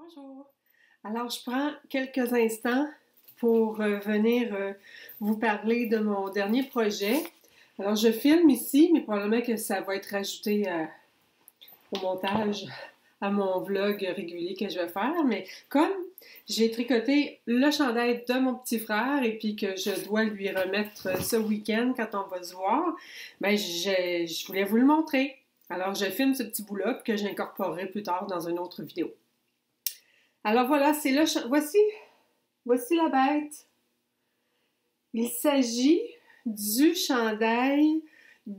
Bonjour. Alors, je prends quelques instants pour venir vous parler de mon dernier projet. Alors, je filme ici, mais probablement que ça va être rajouté au montage à mon vlog régulier que je vais faire. Mais comme j'ai tricoté le chandail de mon petit frère et puis que je dois lui remettre ce week-end quand on va se voir, ben je voulais vous le montrer. Alors, je filme ce petit bout-là que j'incorporerai plus tard dans une autre vidéo. Alors voilà, c'est le voici la bête. Il s'agit du chandail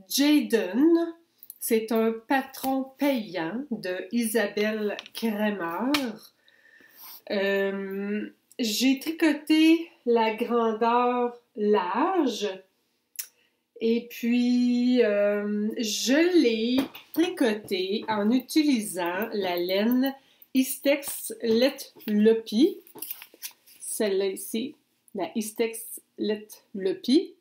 Jaden. C'est un patron payant de Isabelle Kremer. J'ai tricoté la grandeur large et puis je l'ai tricoté en utilisant la laine Istex Let Lopi, celle-là ici, la Istex Let Lopi.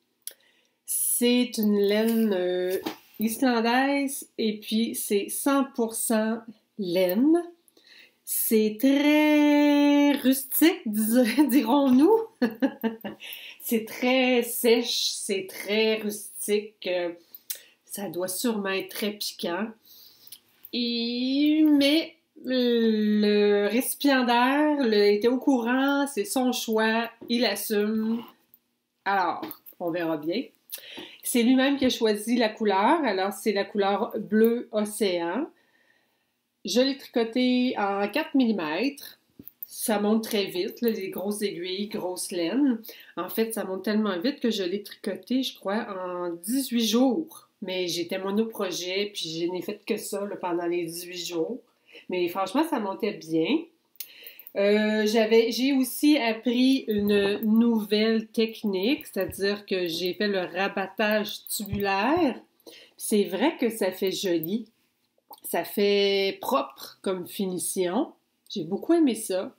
C'est une laine islandaise et puis c'est 100% laine. C'est très rustique, dirons-nous. C'est très sèche, c'est très rustique. Ça doit sûrement être très piquant. Mais le récipiendaire était au courant, c'est son choix, il assume. Alors, on verra bien. C'est lui-même qui a choisi la couleur, alors c'est la couleur bleu océan. Je l'ai tricoté en 4 mm. Ça monte très vite, là, les grosses aiguilles, grosses laines. En fait, ça monte tellement vite que je l'ai tricoté, je crois, en 18 jours. Mais j'étais monoprojet, puis je n'ai fait que ça là, pendant les 18 jours. Mais franchement, ça montait bien. J'ai aussi appris une nouvelle technique, c'est-à-dire que j'ai fait le rabattage tubulaire. C'est vrai que ça fait joli. Ça fait propre comme finition. J'ai beaucoup aimé ça.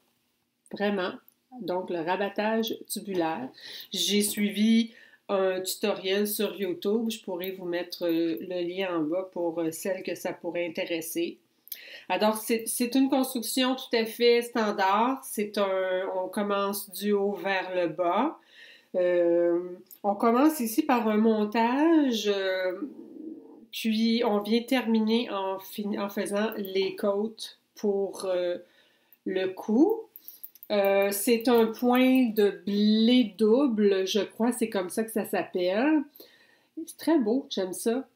Vraiment. Donc, le rabattage tubulaire. J'ai suivi un tutoriel sur YouTube. Je pourrais vous mettre le lien en bas pour celles que ça pourrait intéresser. Alors, c'est une construction tout à fait standard. On commence du haut vers le bas. On commence ici par un montage, puis on vient terminer en faisant les côtes pour le cou. C'est un point de blé double, je crois, c'est comme ça que ça s'appelle. C'est très beau, j'aime ça.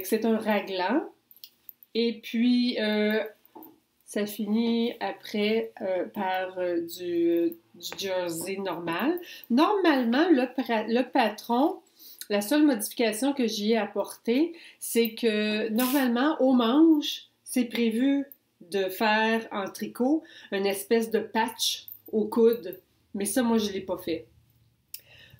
C'est un raglan. Et puis, ça finit après par du jersey normal. Normalement, le patron, la seule modification que j'y ai apportée, c'est que normalement, aux manches, c'est prévu de faire en tricot une espèce de patch au coude. Mais ça, moi, je ne l'ai pas fait.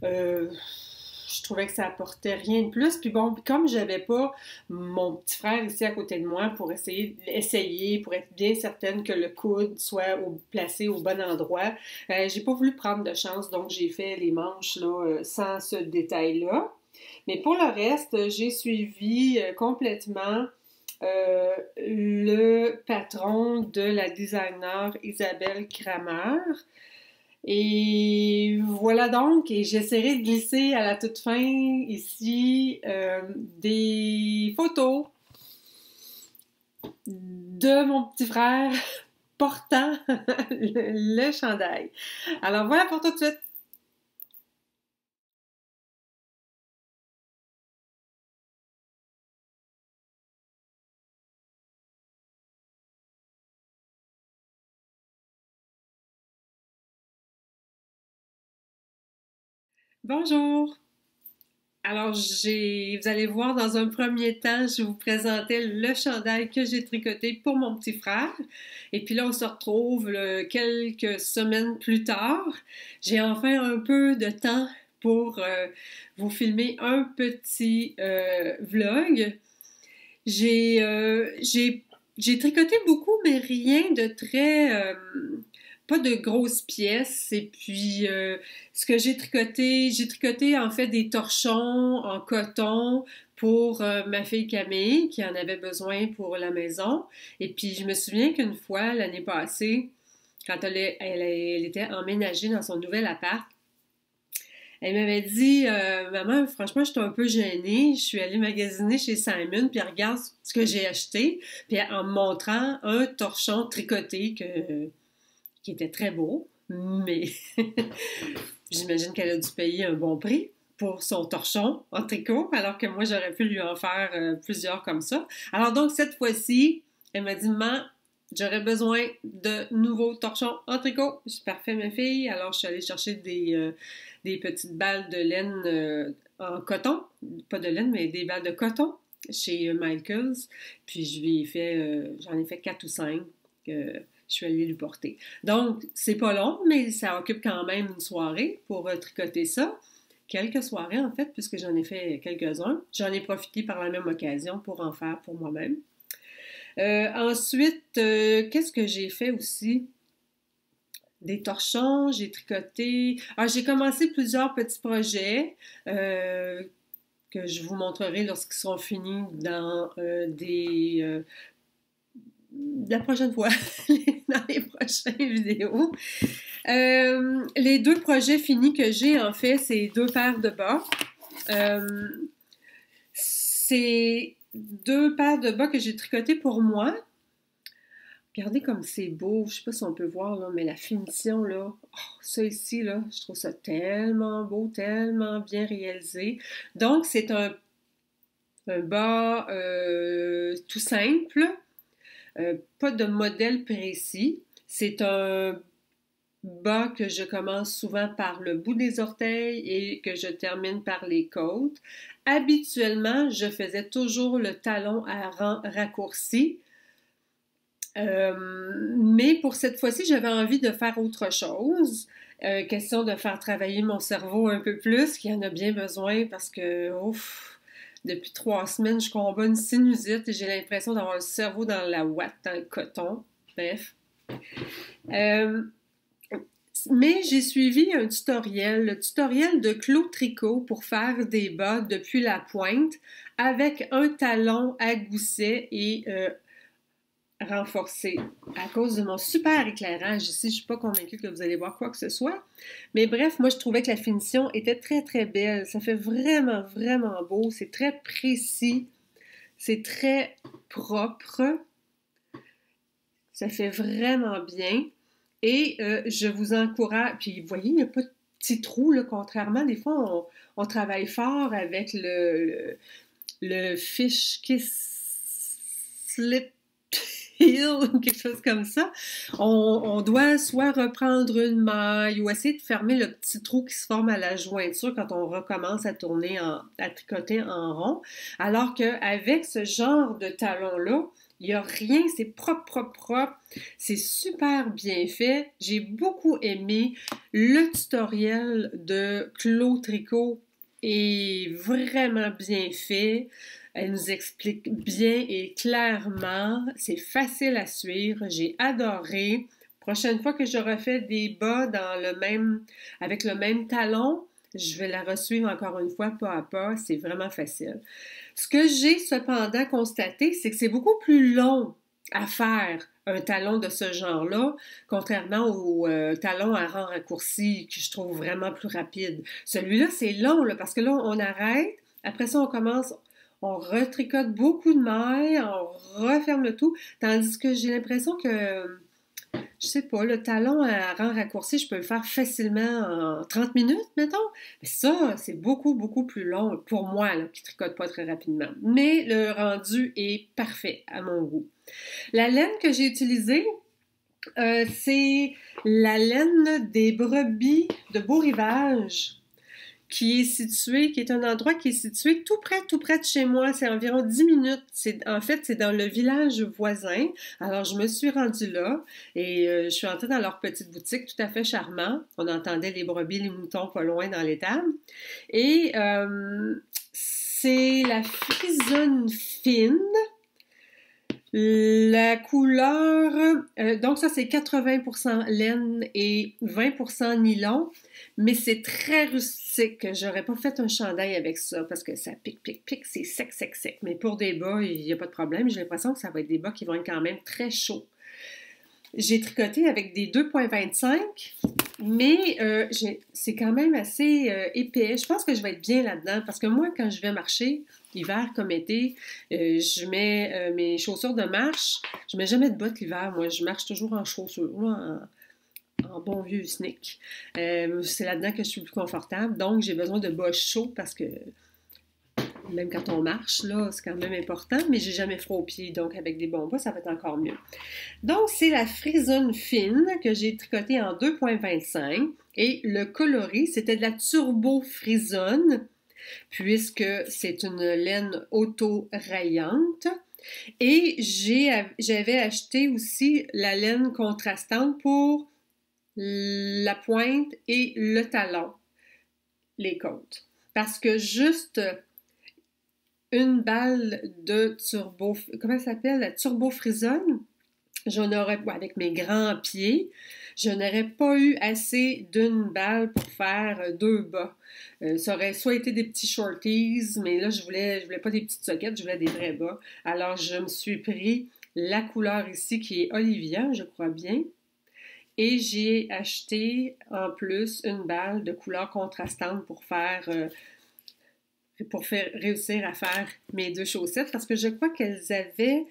Je trouvais que ça apportait rien de plus. Puis bon, comme j'avais pas mon petit frère ici à côté de moi pour essayer, pour être bien certaine que le coude soit placé au bon endroit, j'ai pas voulu prendre de chance, donc j'ai fait les manches là, sans ce détail-là. Mais pour le reste, j'ai suivi complètement le patron de la designer Isabelle Kremer. Et voilà donc, et j'essaierai de glisser à la toute fin ici des photos de mon petit frère portant le chandail. Alors voilà pour tout de suite. Bonjour! Alors, vous allez voir dans un premier temps, je vous présentais le chandail que j'ai tricoté pour mon petit frère. Et puis là, on se retrouve quelques semaines plus tard. J'ai enfin un peu de temps pour vous filmer un petit vlog. J'ai tricoté beaucoup, mais rien de très... pas de grosses pièces. Et puis, ce que j'ai tricoté en fait des torchons en coton pour ma fille Camille, qui en avait besoin pour la maison. Et puis, je me souviens qu'une fois, l'année passée, quand elle était emménagée dans son nouvel appart, elle m'avait dit, maman, franchement, je suis un peu gênée. Je suis allée magasiner chez Simon, puis elle regarde ce que j'ai acheté, puis en me montrant un torchon tricoté qui était très beau, mais j'imagine qu'elle a dû payer un bon prix pour son torchon en tricot, alors que moi, j'aurais pu lui en faire plusieurs comme ça. Alors donc, cette fois-ci, elle m'a dit, maman, j'aurais besoin de nouveaux torchons en tricot. Je suis parfait, ma fille. Alors, je suis allée chercher des petites balles de laine en coton. Pas de laine, mais des balles de coton chez Michaels. Puis, j'en ai fait 4 ou 5 que je suis allée lui porter. Donc, c'est pas long, mais ça occupe quand même une soirée pour tricoter ça. Quelques soirées, en fait, puisque j'en ai fait quelques-uns. J'en ai profité par la même occasion pour en faire pour moi-même. Ensuite, qu'est-ce que j'ai fait aussi? Des torchons, j'ai tricoté. Ah, j'ai commencé plusieurs petits projets que je vous montrerai lorsqu'ils seront finis dans la prochaine fois, dans les prochaines vidéos. Les 2 projets finis que j'ai, en fait, c'est 2 paires de bas. C'est 2 paires de bas que j'ai tricotées pour moi. Regardez comme c'est beau. Je sais pas si on peut voir, là, mais la finition, là, ça ici, là, je trouve ça tellement beau, tellement bien réalisé. Donc, c'est un bas tout simple, pas de modèle précis. C'est un bas que je commence souvent par le bout des orteils et que je termine par les côtes. Habituellement, je faisais toujours le talon à rang raccourci. Mais pour cette fois-ci, j'avais envie de faire autre chose. Question de faire travailler mon cerveau un peu plus, qui en a bien besoin parce que, depuis 3 semaines, je combats une sinusite et j'ai l'impression d'avoir le cerveau dans la ouate, dans le coton. Bref. Mais j'ai suivi un tutoriel, le tutoriel de Claude Tricot pour faire des bas depuis la pointe avec un talon à gousset et renforcé. À cause de mon super éclairage ici, je ne suis pas convaincue que vous allez voir quoi que ce soit. Mais bref, moi, je trouvais que la finition était très, très belle. Ça fait vraiment, vraiment beau. C'est très précis. C'est très propre. Ça fait vraiment bien. Et je vous encourage, puis vous voyez, il n'y a pas de petits trous, là, contrairement, des fois, on travaille fort avec le fish kiss slit ou quelque chose comme ça. On doit soit reprendre une maille ou essayer de fermer le petit trou qui se forme à la jointure quand on recommence à tricoter en rond, alors qu'avec ce genre de talon-là, il n'y a rien, c'est propre, propre, propre. C'est super bien fait. J'ai beaucoup aimé le tutoriel de Claude Tricot est vraiment bien fait. Elle nous explique bien et clairement. C'est facile à suivre. J'ai adoré. Prochaine fois que je refais des bas avec le même talon, je vais la resuivre encore une fois pas à pas. C'est vraiment facile. Ce que j'ai cependant constaté, c'est que c'est beaucoup plus long à faire un talon de ce genre-là, contrairement au talon à rang raccourci que je trouve vraiment plus rapide. Celui-là, c'est long, là, parce que là, on arrête. Après ça, on retricote beaucoup de mailles, on referme le tout, tandis que j'ai l'impression que je sais pas, le talon à rang raccourci, je peux le faire facilement en 30 minutes, mettons. Mais ça, c'est beaucoup, beaucoup plus long pour moi, là, qui tricote pas très rapidement. Mais le rendu est parfait à mon goût. La laine que j'ai utilisée, c'est la laine des brebis de Beau Rivage, qui est un endroit qui est situé tout près de chez moi. C'est environ 10 minutes. En fait, c'est dans le village voisin. Alors, je me suis rendue là et je suis entrée dans leur petite boutique tout à fait charmant. On entendait les brebis, les moutons pas loin dans l'étable. Et c'est la frisonne fine. La couleur, donc ça c'est 80% laine et 20% nylon, mais c'est très rustique. J'aurais pas fait un chandail avec ça parce que ça pique, c'est sec, sec, sec. Mais pour des bas, il n'y a pas de problème. J'ai l'impression que ça va être des bas qui vont être quand même très chauds. J'ai tricoté avec des 2,25, mais c'est quand même assez épais. Je pense que je vais être bien là-dedans parce que moi, quand je vais marcher, hiver comme été, je mets mes chaussures de marche. Je mets jamais de bottes l'hiver. Moi, je marche toujours en chaussures, en bon vieux sneak. C'est là-dedans que je suis plus confortable. Donc, j'ai besoin de bas chauds parce que même quand on marche, là, c'est quand même important, mais j'ai jamais froid aux pieds, donc avec des bons bas, ça va être encore mieux. Donc, c'est la frisonne fine que j'ai tricotée en 2,25 et le coloris, c'était de la turbo frisonne puisque c'est une laine auto-rayante. Et j'avais acheté aussi la laine contrastante pour la pointe et le talon, les côtes. Parce que juste une balle de turbo, comment ça s'appelle, la turbo frisonne, j'en aurais, avec mes grands pieds, je n'aurais pas eu assez d'une balle pour faire deux bas. Ça aurait soit été des petits shorties, mais là, je voulais pas des petites soquettes, je voulais des vrais bas. Alors, je me suis pris la couleur ici qui est Olivia, je crois bien. Et j'ai acheté en plus une balle de couleur contrastante pour réussir à faire mes deux chaussettes parce que je crois qu'elles avaient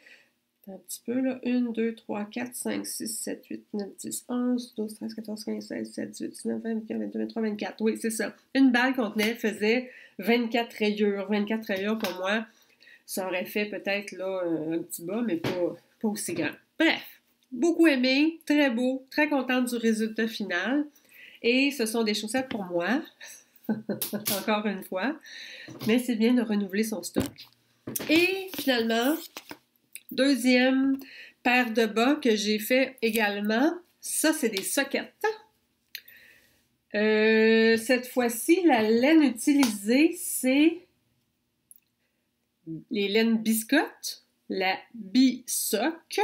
un petit peu là, 1, 2, 3, 4, 5, 6, 7, 8, 9, 10, 11, 12, 13, 14, 15, 16, 17, 18, 19, 20, 21, 22, 23, 24. Oui, c'est ça. Une balle faisait 24 rayures. 24 rayures pour moi, ça aurait fait peut-être là un petit bas, mais pas aussi grand. Bref, beaucoup aimé, très beau, très contente du résultat final. Et ce sont des chaussettes pour moi, encore une fois, mais c'est bien de renouveler son stock. Et finalement, deuxième paire de bas que j'ai fait également, ça c'est des soquettes. Cette fois-ci, la laine utilisée, c'est les laines biscottes, la Bisoc.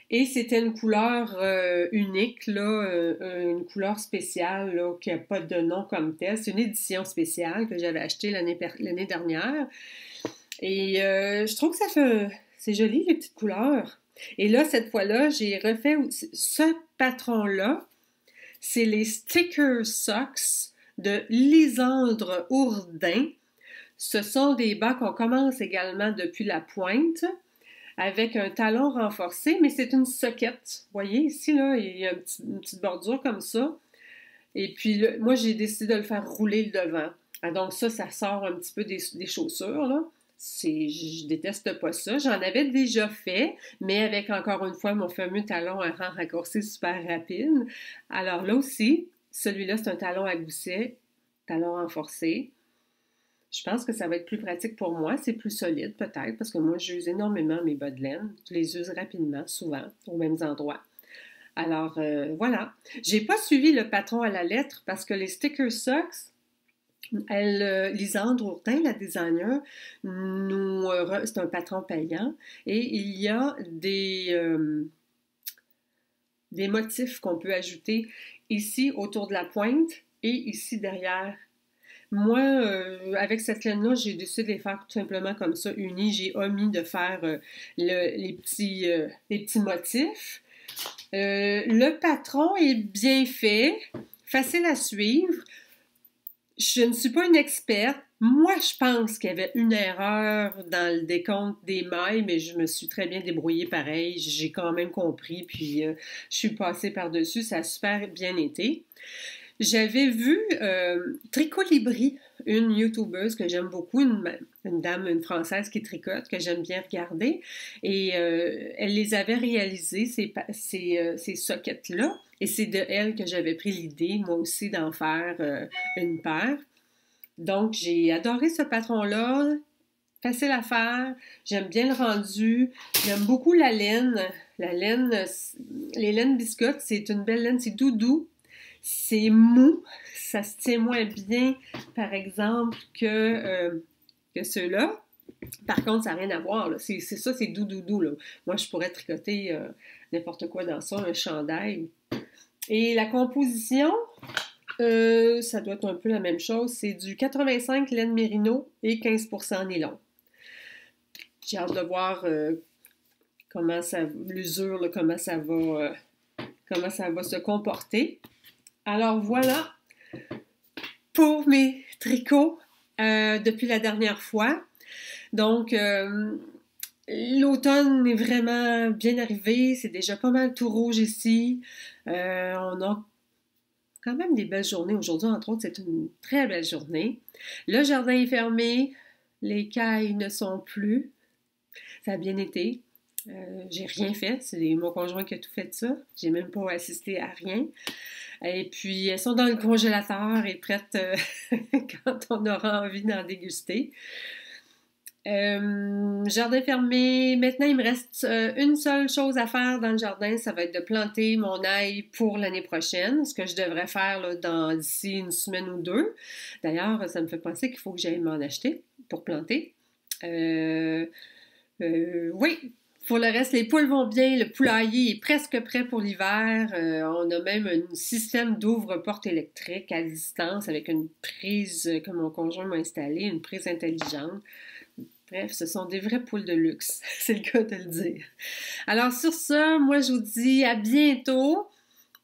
Et c'était une couleur unique, là, une couleur spéciale là, qui n'a pas de nom comme tel. C'est une édition spéciale que j'avais achetée l'année dernière. Et je trouve que c'est joli, les petites couleurs. Et là, cette fois-là, j'ai refait ce patron-là. C'est les Sticker Socks de Lisandre Ourdin. Ce sont des bas qu'on commence également depuis la pointe, avec un talon renforcé, mais c'est une soquette. Vous voyez, ici, là, il y a une petite bordure comme ça. Et puis, moi, j'ai décidé de le faire rouler le devant. Ah, donc ça sort un petit peu des chaussures, là. Je déteste pas ça. J'en avais déjà fait, mais avec, encore une fois, mon fameux talon à rang raccourci super rapide. Alors là aussi, celui-là, c'est un talon à gousset, talon renforcé. Je pense que ça va être plus pratique pour moi. C'est plus solide peut-être parce que moi, j'use énormément mes bas de laine. Je les use rapidement, souvent, aux mêmes endroits. Alors, voilà. J'ai pas suivi le patron à la lettre parce que les Sticker Socks, Lisandre Ourdin, la designer, c'est un patron payant et il y a des motifs qu'on peut ajouter ici autour de la pointe et ici derrière. Moi, avec cette laine-là, j'ai décidé de les faire tout simplement comme ça, unies. J'ai omis de faire les petits motifs. Le patron est bien fait, facile à suivre. Je ne suis pas une experte. Moi, je pense qu'il y avait une erreur dans le décompte des mailles, mais je me suis très bien débrouillée pareil. J'ai quand même compris, puis je suis passée par-dessus. Ça a super bien été. J'avais vu Tricolibri, une youtubeuse que j'aime beaucoup, une dame, une Française qui tricote, que j'aime bien regarder, et elle les avait réalisées, ces sockets-là, et c'est de elle que j'avais pris l'idée, moi aussi, d'en faire une paire. Donc, j'ai adoré ce patron-là, facile à faire, j'aime bien le rendu, j'aime beaucoup la laine. Les laines biscottes, c'est une belle laine, c'est doudou. C'est mou, ça se tient moins bien, par exemple, que ceux-là. Par contre, ça n'a rien à voir. Là. C'est ça, c'est doudou. Là. Moi, je pourrais tricoter n'importe quoi dans ça, un chandail. Et la composition, ça doit être un peu la même chose. C'est du 85 laine mérino et 15% nylon. J'ai hâte de voir comment ça, l'usure, là, comment ça va comment ça va se comporter. Alors voilà pour mes tricots depuis la dernière fois. Donc, l'automne est vraiment bien arrivé. C'est déjà pas mal tout rouge ici. On a quand même des belles journées. Aujourd'hui, entre autres, c'est une très belle journée. Le jardin est fermé. Les cailles ne sont plus. Ça a bien été. J'ai rien fait. C'est mon conjoint qui a tout fait ça. J'ai même pas assisté à rien. Et puis, elles sont dans le congélateur et prêtes quand on aura envie d'en déguster. Jardin fermé. Maintenant, il me reste une seule chose à faire dans le jardin, ça va être de planter mon ail pour l'année prochaine, ce que je devrais faire là, d'ici une semaine ou deux. D'ailleurs, ça me fait penser qu'il faut que j'aille m'en acheter pour planter. Oui, pour le reste, les poules vont bien, le poulailler est presque prêt pour l'hiver. On a même un système d'ouvre-porte électrique à distance avec une prise que mon conjoint m'a installée, une prise intelligente. Bref, ce sont des vraies poules de luxe, c'est le cas de le dire. Alors sur ça, moi je vous dis à bientôt,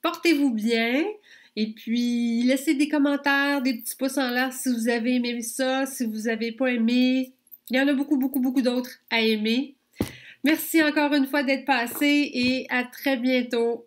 portez-vous bien, et puis laissez des commentaires, des petits pouces en l'air si vous avez aimé ça, si vous n'avez pas aimé. Il y en a beaucoup, beaucoup, beaucoup d'autres à aimer. Merci encore une fois d'être passé et à très bientôt.